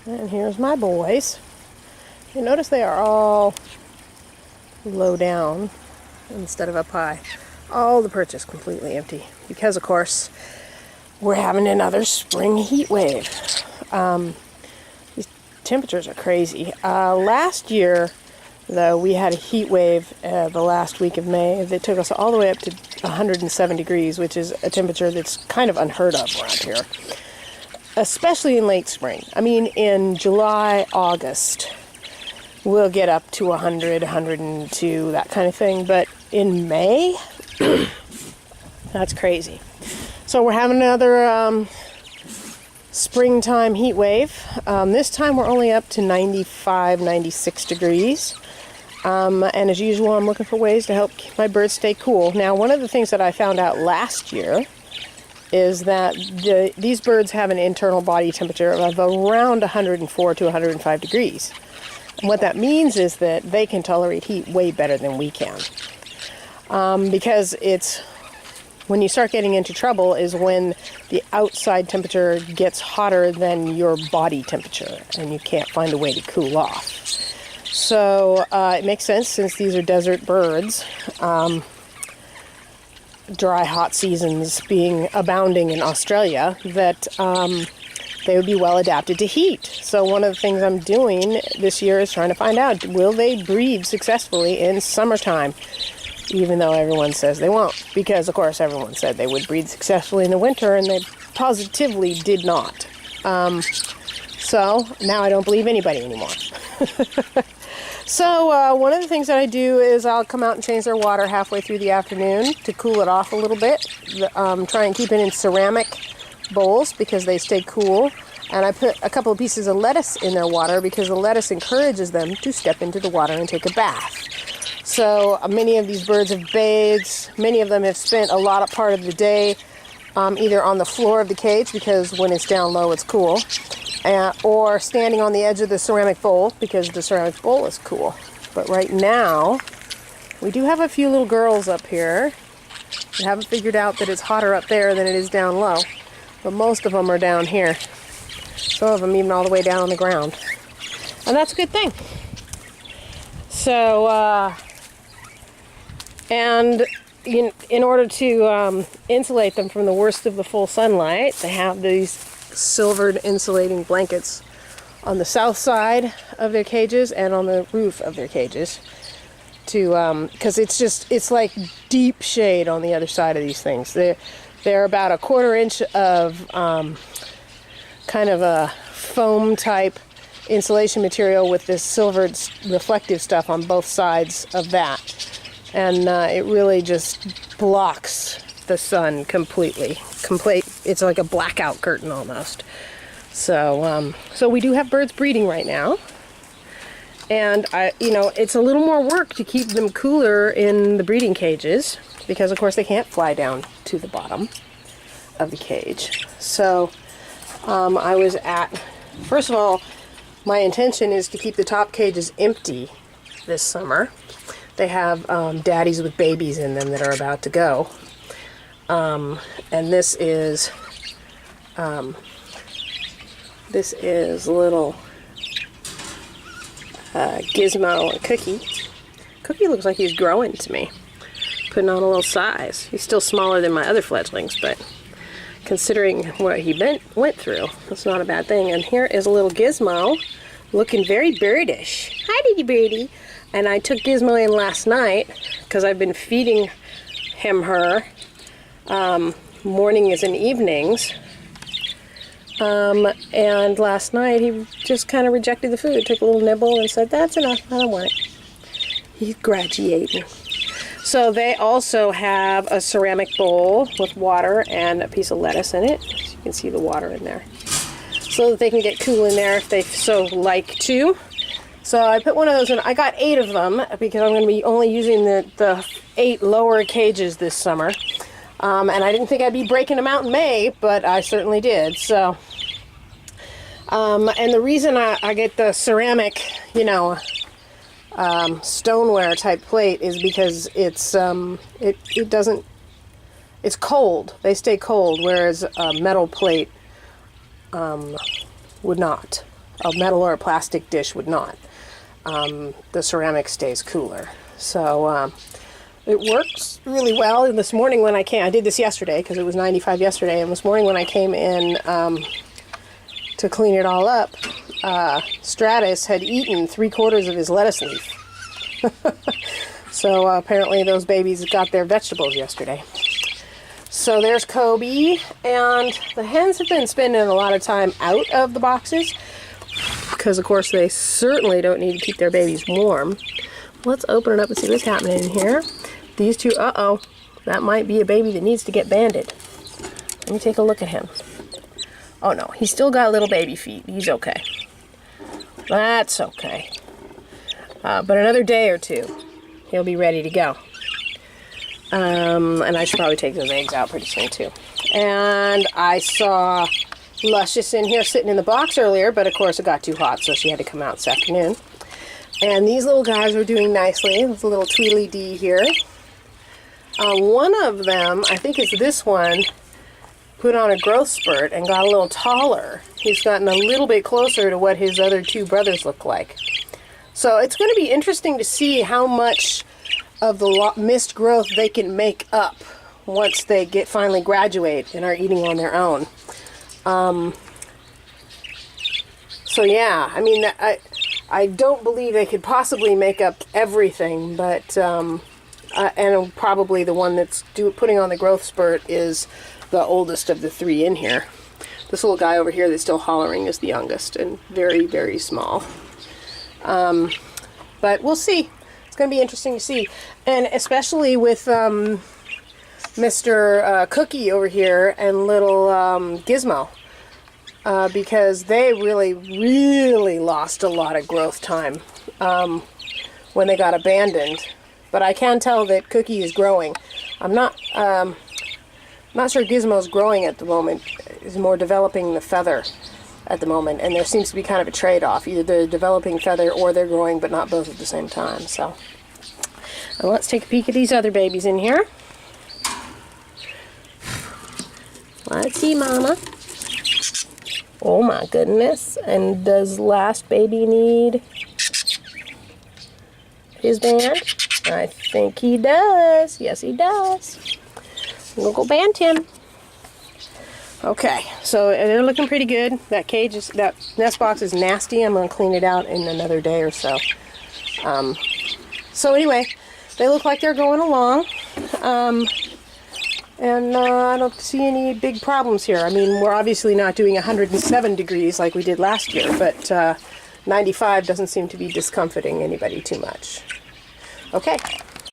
And here's my boys. You notice they are all low down instead of up high. All the perch is completely empty because, of course, we're having another spring heat wave. These temperatures are crazy. Last year, though, we had a heat wave the last week of May that took us all the way up to 107 degrees, which is a temperature that's kind of unheard of around here, especially in late spring. I mean, in July, August, we'll get up to 100, 102, that kind of thing, but in May, that's crazy. So we're having another springtime heat wave. This time we're only up to 95, 96 degrees. And as usual, I'm looking for ways to help keep my birds stay cool. Now, one of the things that I found out last year is that these birds have an internal body temperature of around 104 to 105 degrees. And what that means is that they can tolerate heat way better than we can. Because when you start getting into trouble is when the outside temperature gets hotter than your body temperature and you can't find a way to cool off. So it makes sense, since these are desert birds, dry, hot seasons being abounding in Australia, that they would be well adapted to heat. So one of the things I'm doing this year is trying to find out, will they breed successfully in summertime? Even though everyone says they won't, because of course everyone said they would breed successfully in the winter, and they positively did not. So now I don't believe anybody anymore. So one of the things that I do is I'll come out and change their water halfway through the afternoon to cool it off a little bit. Try and keep it in ceramic bowls because they stay cool. And I put a couple of pieces of lettuce in their water because the lettuce encourages them to step into the water and take a bath. So many of these birds have bathed. Many of them have spent a lot of part of the day either on the floor of the cage, because when it's down low it's cool, or standing on the edge of the ceramic bowl because the ceramic bowl is cool. But right now, we do have a few little girls up here that haven't figured out that it's hotter up there than it is down low. But most of them are down here. Some of them even all the way down on the ground. And that's a good thing. So, and in order to insulate them from the worst of the full sunlight, they have these silvered insulating blankets on the south side of their cages and on the roof of their cages, to because it's like deep shade on the other side of these things. They're about a 1/4 inch of kind of a foam type insulation material with this silvered reflective stuff on both sides of that. And it really just blocks the sun completely. It's like a blackout curtain almost. So, so we do have birds breeding right now. And it's a little more work to keep them cooler in the breeding cages because, of course, they can't fly down to the bottom of the cage. So, I was first of all, my intention is to keep the top cages empty this summer. They have daddies with babies in them that are about to go. And this is little Gizmo and Cookie. Cookie looks like he's growing to me, putting on a little size. He's still smaller than my other fledglings, but considering what he went through, that's not a bad thing. And here is a little Gizmo, looking very birdish. Hi, Diddy Birdie. And I took Gizmo in last night because I've been feeding her mornings and evenings. And last night he just kind of rejected the food, took a little nibble and said, "That's enough, I don't want it." He's graduating. So they also have a ceramic bowl with water and a piece of lettuce in it. You can see the water in there, so that they can get cool in there if they so like to. So I put one of those in. I got 8 of them because I'm going to be only using the 8 lower cages this summer. And I didn't think I'd be breaking them out in May, but I certainly did. So, and the reason I get the ceramic, stoneware type plate is because it's cold. They stay cold, whereas a metal plate would not. A metal or a plastic dish would not. The ceramic stays cooler. So it works really well. And this morning when I came, I did this yesterday because it was 95 yesterday, and this morning when I came in to clean it all up, Stratus had eaten 3/4 of his lettuce leaf. So apparently those babies got their vegetables yesterday. So there's Kobe, and the hens have been spending a lot of time out of the boxes because of course they certainly don't need to keep their babies warm. Let's open it up and see what's happening in here. These two, uh-oh, that might be a baby that needs to get banded. Let me take a look at him. Oh no, he's still got little baby feet. He's okay. That's okay. But another day or two, he'll be ready to go. And I should probably take those eggs out pretty soon too. And I saw Luscious in here sitting in the box earlier, but of course it got too hot, so she had to come out this afternoon. And these little guys are doing nicely. There's a little Tweedledee here. One of them, I think it's this one, put on a growth spurt and got a little taller. He's gotten a little bit closer to what his other two brothers look like. So it's going to be interesting to see how much of the missed growth they can make up once they finally graduate and are eating on their own. So yeah, I mean, I don't believe they could possibly make up everything, but and probably the one that's putting on the growth spurt is the oldest of the three in here. This little guy over here that's still hollering is the youngest and very, very small. But we'll see. It's going to be interesting to see. And especially with Mr. Cookie over here and little Gizmo. Because they really, really lost a lot of growth time when they got abandoned. But I can tell that Cookie is growing. I'm not sure Gizmo's growing at the moment. He's more developing the feather at the moment, and there seems to be kind of a trade-off. Either they're developing feather or they're growing, but not both at the same time. So let's take a peek at these other babies in here. Let's see, Mama. Oh my goodness. And does last baby need his band? I think he does. Yes, he does. We'll go band him. Okay, so they're looking pretty good. That nest box is nasty. I'm going to clean it out in another day or so. So anyway, they look like they're going along. And I don't see any big problems here. I mean, we're obviously not doing 107 degrees like we did last year, but 95 doesn't seem to be discomforting anybody too much. Okay.